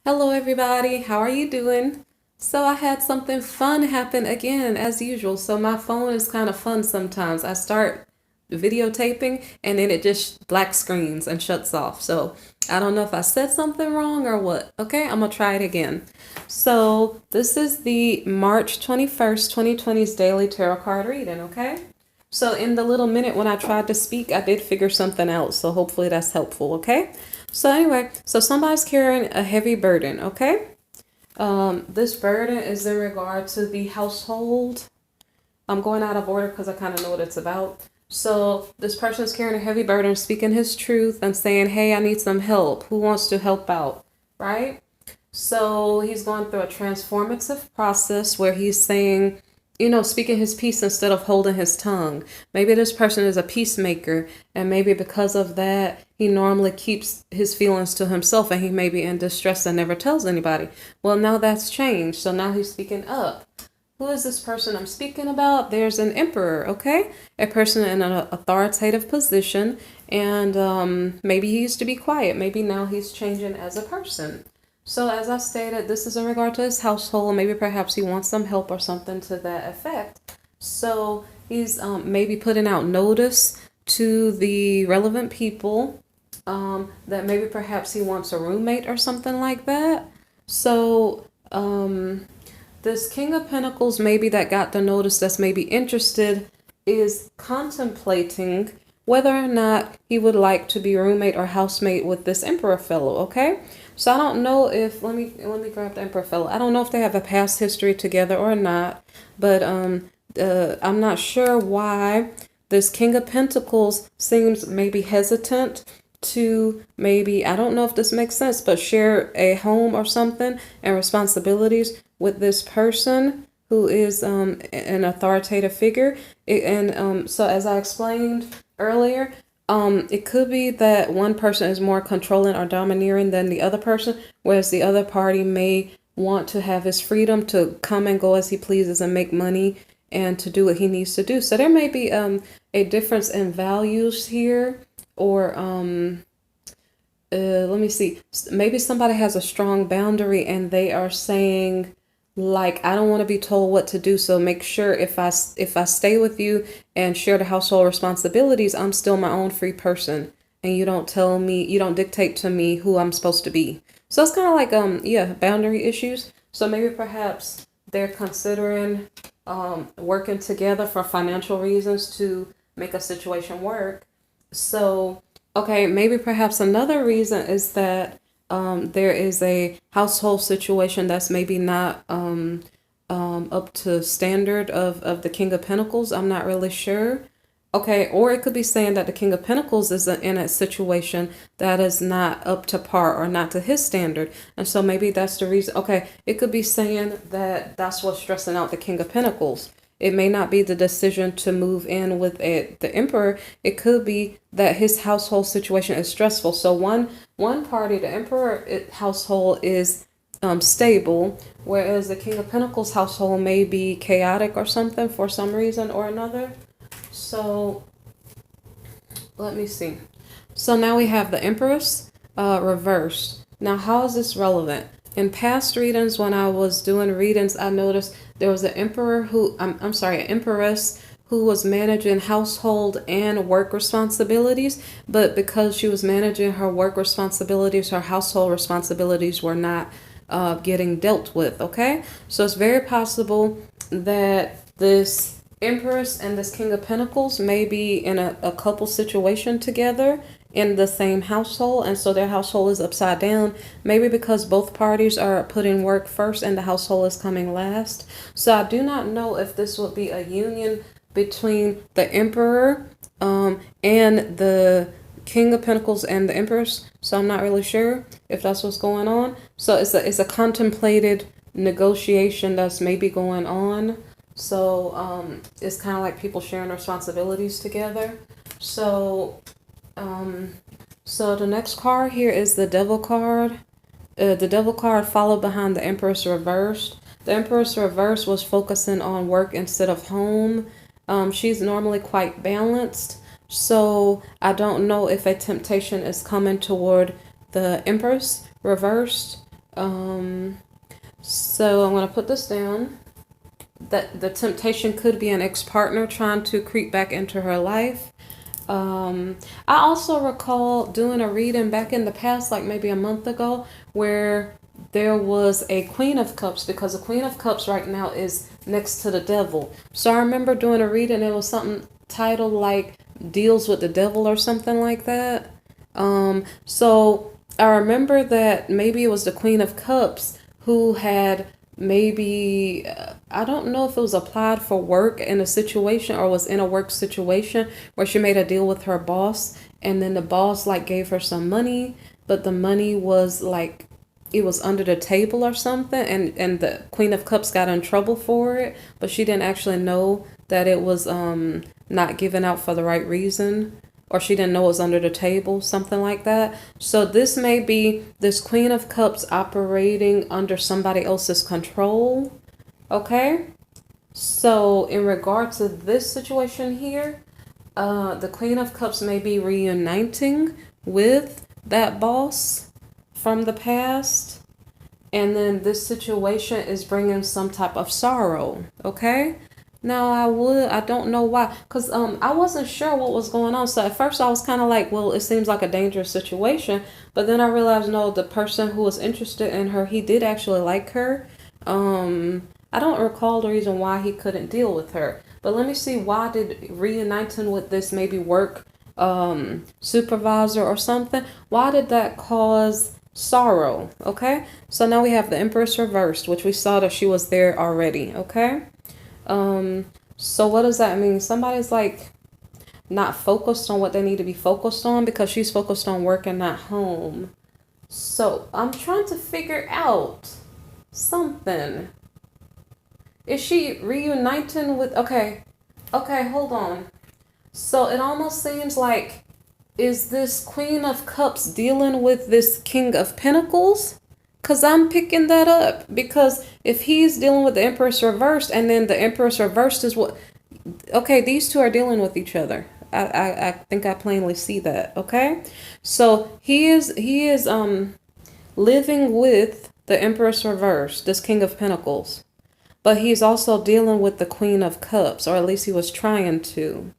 Hello, everybody. How are you doing? So, I had something fun happen again, as usual. So, my phone is kind of fun sometimes. I start videotaping and then it just black screens and shuts off. So, I don't know if I said something wrong or what. Okay, I'm gonna try it again. So, this is the March 21st, 2020's daily tarot card reading. Okay. So, in the little minute when I tried to speak, I did figure something out. So, hopefully, that's helpful. Okay. So anyway, so somebody's carrying a heavy burden, okay? This burden is in regard to the household. I'm going out of order because I kind of know what it's about. So this person's carrying a heavy burden, speaking his truth and saying, hey, I need some help. Who wants to help out, right? So he's going through a transformative process where he's saying, speaking his peace instead of holding his tongue. Maybe this person is a peacemaker, and maybe because of that, he normally keeps his feelings to himself and he may be in distress and never tells anybody. Well, now that's changed. So now he's speaking up. Who is this person I'm speaking about? There's an emperor, okay? A person in an authoritative position, and maybe he used to be quiet. Maybe now he's changing as a person. So, as I stated, this is in regard to his household. Maybe perhaps he wants some help or something to that effect. So, he's maybe putting out notice to the relevant people that maybe perhaps he wants a roommate or something like that. So, this King of Pentacles, maybe that got the notice that's maybe interested, is contemplating whether or not he would like to be roommate or housemate with this Emperor fellow, okay? So I don't know if let me grab the Emperor fellow. I don't know if they have a past history together or not, but I'm not sure why this King of Pentacles seems maybe hesitant to maybe, I don't know if this makes sense, but share a home or something and responsibilities with this person who is an authoritative figure. So as I explained earlier, it could be that one person is more controlling or domineering than the other person, whereas the other party may want to have his freedom to come and go as he pleases and make money and to do what he needs to do. So there may be a difference in values here, or let me see. Maybe somebody has a strong boundary and they are saying, like, I don't want to be told what to do, so make sure if I stay with you and share the household responsibilities, I'm still my own free person, and you don't dictate to me who I'm supposed to be. So it's kind of like boundary issues. So maybe perhaps they're considering working together for financial reasons to make a situation work. So okay, maybe perhaps another reason is that there is a household situation that's maybe not up to standard of the King of Pentacles. I'm not really sure. Okay, or it could be saying that the King of Pentacles is in a situation that is not up to par or not to his standard. And so maybe that's the reason. Okay, it could be saying that that's what's stressing out the King of Pentacles. It may not be the decision to move in with the emperor. It could be that his household situation is stressful. So one party, the emperor household, is stable, whereas the King of Pentacles household may be chaotic or something for some reason or another. So let me see. So now we have the Empress reversed. Now, how is this relevant? In past readings, when I was doing readings, I noticed there was an an empress who was managing household and work responsibilities, but because she was managing her work responsibilities, her household responsibilities were not getting dealt with, okay? So it's very possible that this Empress and this King of Pentacles may be in a couple situation together in the same household, and so their household is upside down, maybe because both parties are putting work first and the household is coming last. So I do not know if this would be a union between the Emperor and the King of Pentacles and the Empress. So I'm not really sure if that's what's going on. So it's a contemplated negotiation that's maybe going on. So it's kind of like people sharing responsibilities together. So so the next card here is the Devil card. The Devil card followed behind the Empress reversed. The Empress reversed was focusing on work instead of home. She's normally quite balanced. So I don't know if a temptation is coming toward the Empress reversed. Um, so I'm going to put this down. That the temptation could be an ex-partner trying to creep back into her life. I also recall doing a reading back in the past, like maybe a month ago, where there was a Queen of Cups, because the Queen of Cups right now is next to the devil. So I remember doing a reading, it was something titled like deals with the devil or something like that. So I remember that maybe it was the Queen of Cups who had maybe I don't know if it was applied for work in a situation or was in a work situation where she made a deal with her boss, and then the boss like gave her some money, but the money was like it was under the table or something, and the Queen of Cups got in trouble for it, but she didn't actually know that it was not given out for the right reason, or she didn't know it was under the table, something like that. So this may be this Queen of Cups operating under somebody else's control. Okay? So in regard to this situation here, the Queen of Cups may be reuniting with that boss from the past. And then this situation is bringing some type of sorrow. Okay? Now I don't know why, because I wasn't sure what was going on. So at first I was kind of like, well, it seems like a dangerous situation, but then I realized no, the person who was interested in her, he did actually like her. I don't recall the reason why he couldn't deal with her, but let me see, why did reuniting with this maybe work supervisor or something, why did that cause sorrow? Okay, so now we have the Empress reversed, which we saw that she was there already. Okay. So what does that mean? Somebody's like not focused on what they need to be focused on because she's focused on work and not home. So I'm trying to figure out something. Is she reuniting with, okay, hold on. So it almost seems like, is this Queen of Cups dealing with this King of Pentacles? Because I'm picking that up. Because if he's dealing with the Empress reversed, and then the Empress reversed is what... Okay, these two are dealing with each other. I think I plainly see that. Okay? So he is living with the Empress reversed, this King of Pentacles. But he's also dealing with the Queen of Cups, or at least he was trying to.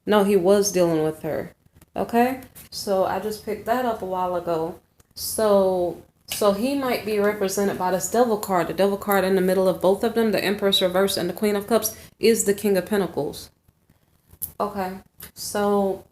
No, he was dealing with her. Okay? So I just picked that up a while ago. So he might be represented by this devil card. The devil card in the middle of both of them, the Empress reverse and the Queen of Cups, is the King of Pentacles. Okay. So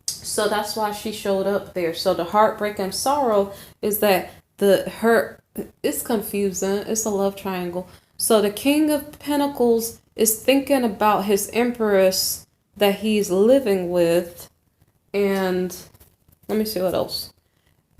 that's why she showed up there. So the heartbreak and sorrow is that it's confusing. It's a love triangle. So the King of Pentacles is thinking about his Empress that he's living with, and let me see what else.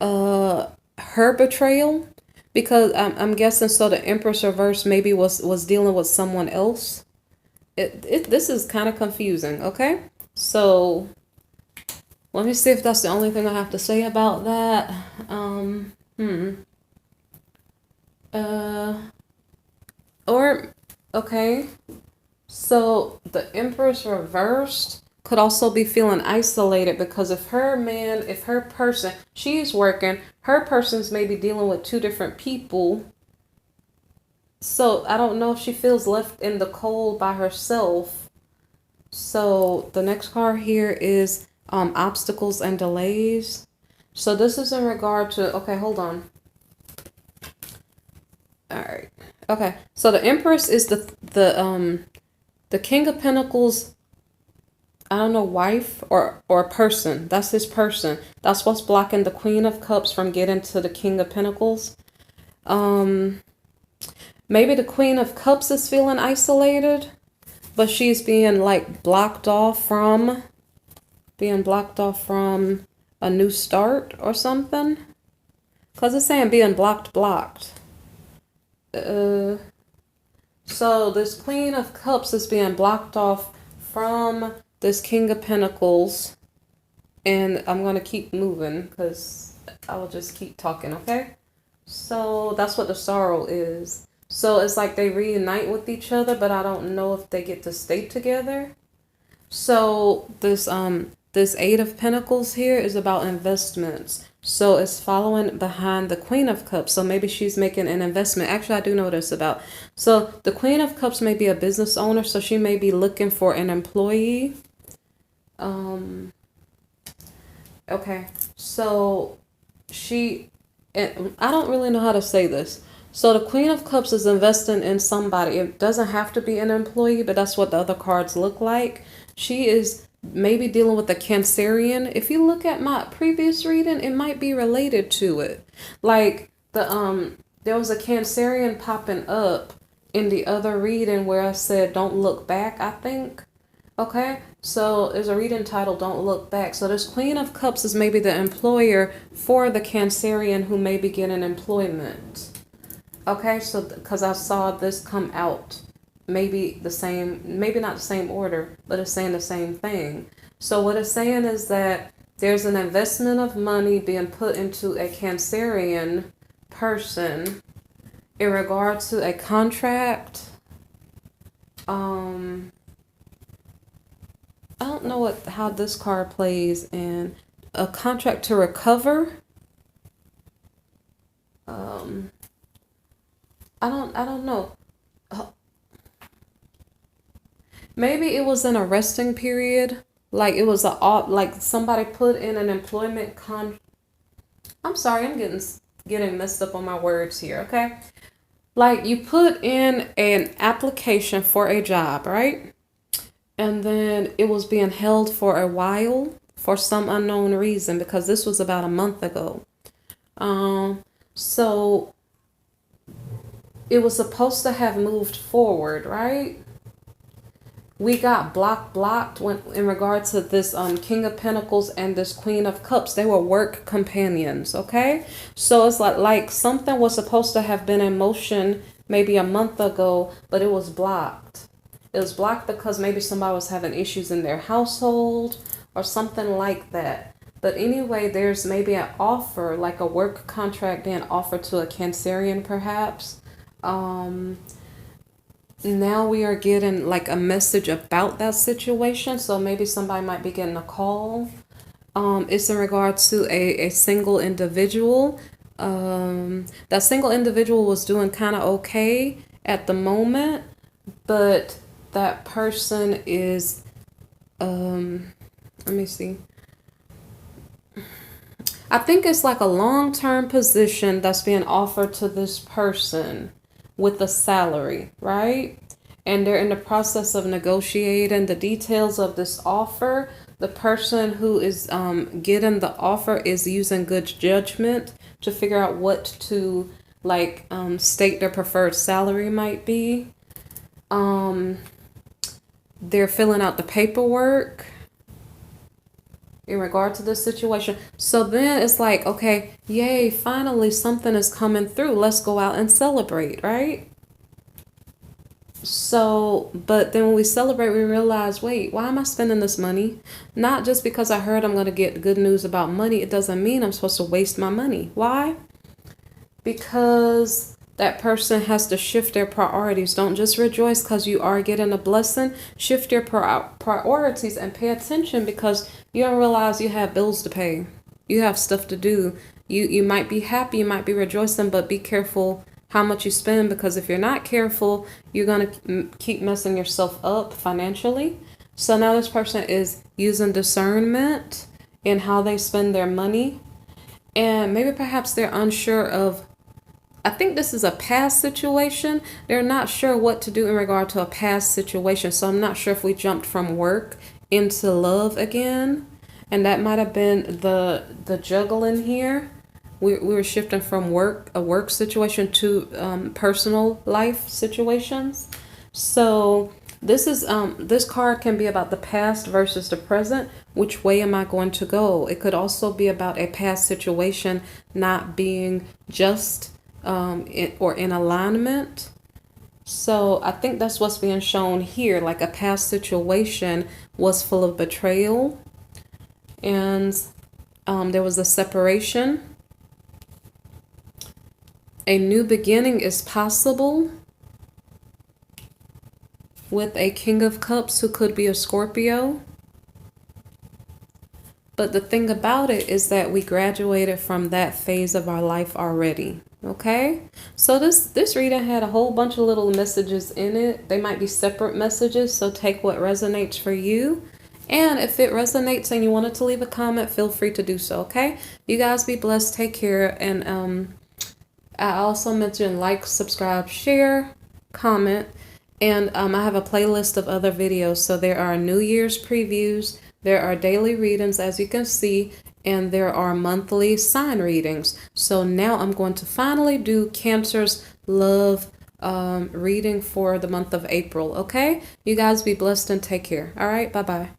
Her betrayal, because I'm guessing so the Empress reverse maybe was dealing with someone else. This is kind of confusing. Okay, so let me see if that's the only thing I have to say about that. Or okay, so the Empress reversed could also be feeling isolated, because if her person, she's working, her person's maybe dealing with two different people. So I don't know if she feels left in the cold by herself. So the next card here is obstacles and delays. So this is in regard to, okay, hold on. All right. Okay. So the Empress is the King of Pentacles, I don't know, wife or person. That's his person. That's what's blocking the Queen of Cups from getting to the King of Pentacles. Maybe the Queen of Cups is feeling isolated, but she's being like blocked off from a new start or something. Because it's saying being blocked. So this Queen of Cups is being blocked off from this King of Pentacles, and I'm going to keep moving because I will just keep talking, okay? So that's what the sorrow is. So it's like they reunite with each other, but I don't know if they get to stay together. So this Eight of Pentacles here is about investments. So it's following behind the Queen of Cups. So maybe she's making an investment. Actually, I do know this about. So the Queen of Cups may be a business owner. So she may be looking for an employee. Okay. So and I don't really know how to say this. So the Queen of Cups is investing in somebody. It doesn't have to be an employee, but that's what the other cards look like. She is maybe dealing with a Cancerian. If you look at my previous reading, it might be related to it. Like there was a Cancerian popping up in the other reading where I said don't look back, I think. Okay, so there's a reading titled Don't Look Back. So this Queen of Cups is maybe the employer for the Cancerian who may be getting employment. Okay, so because I saw this come out, maybe the same, maybe not the same order, but it's saying the same thing. So what it's saying is that there's an investment of money being put into a Cancerian person in regard to a contract. I don't know how this card plays in a contract to recover. I don't know. Maybe it was an arresting period. Like it was like somebody put in an employment I'm sorry, I'm getting messed up on my words here, okay? Like you put in an application for a job, right? And then it was being held for a while for some unknown reason because this was about a month ago. So it was supposed to have moved forward, right? We got blocked when in regard to this King of Pentacles and this Queen of Cups. They were work companions, okay? So it's like something was supposed to have been in motion maybe a month ago, but it was blocked. It was blocked because maybe somebody was having issues in their household or something like that. But anyway, there's maybe an offer, like a work contract being offered to a Cancerian perhaps. Now we are getting like a message about that situation. So maybe somebody might be getting a call. It's in regard to a single individual. That single individual was doing kind of okay at the moment, but that person is, let me see. I think it's like a long-term position that's being offered to this person with a salary, right? And they're in the process of negotiating the details of this offer. The person who is getting the offer is using good judgment to figure out what to state their preferred salary might be. They're filling out the paperwork in regard to this situation. So then it's like, okay, yay, finally something is coming through. Let's go out and celebrate, right? So, but then when we celebrate, we realize, wait, why am I spending this money? Not just because I heard I'm going to get good news about money. It doesn't mean I'm supposed to waste my money. Why? Because that person has to shift their priorities. Don't just rejoice because you are getting a blessing. Shift your priorities and pay attention because you don't realize you have bills to pay. You have stuff to do. You might be happy, you might be rejoicing, but be careful how much you spend because if you're not careful, you're going to keep messing yourself up financially. So now this person is using discernment in how they spend their money. And maybe perhaps they're unsure of, I think this is a past situation. They're not sure what to do in regard to a past situation. So I'm not sure if we jumped from work into love again. And that might have been the juggling here. We were shifting from a work situation to personal life situations. So this card can be about the past versus the present. Which way am I going to go? It could also be about a past situation not being just or in alignment. So I think that's what's being shown here. Like a past situation was full of betrayal, and there was a separation. A new beginning is possible with a King of Cups who could be a Scorpio. But the thing about it is that we graduated from that phase of our life already. Okay, so this reading had a whole bunch of little messages in it. They might be separate messages, so take what resonates for you. And if it resonates and you wanted to leave a comment, feel free to do so. Okay, you guys be blessed. Take care. And I also mentioned like, subscribe, share, comment, and I have a playlist of other videos. So there are New Year's previews, there are daily readings, as you can see, and there are monthly sign readings. So now I'm going to finally do Cancer's love reading for the month of April. Okay, you guys be blessed and take care. All right, bye bye.